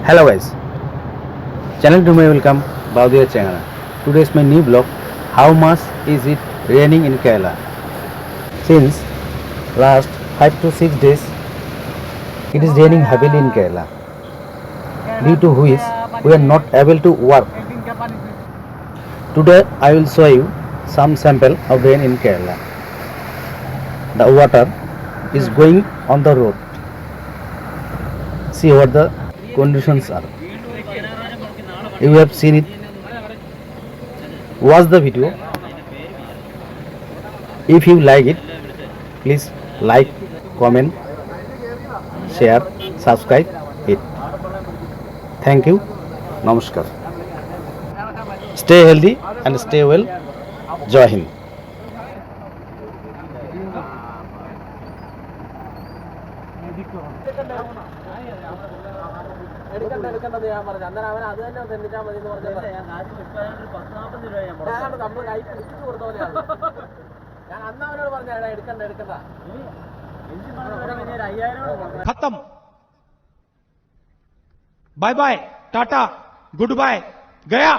Hello guys, channel to my welcome Baudia channel. Today is my new vlog. How much is it raining in Kerala? Since last 5 to 6 days, it is raining heavily in Kerala. Due to which we are not able to work. Today I will show you some sample of rain in Kerala. The water is going on the road. See what the conditions are. You have seen it. Watch the video. If you like it, please like, comment, share, subscribe it. Thank you. Namaskar. Stay healthy and stay well. Jai Hind. എടുക്കണ്ടത് ഞാൻ പറഞ്ഞു അന്നേരം അവൻ അത് തന്നെ തെന്നിച്ചാൽ മതി എന്ന് പറഞ്ഞത് നമ്മൾ കൈ പിടിച്ചു കൊടുത്ത പോലെയാണ് ഞാൻ അന്ന് അവനോട് പറഞ്ഞ എടുക്കണ്ട खत्म bye bye tata goodbye गया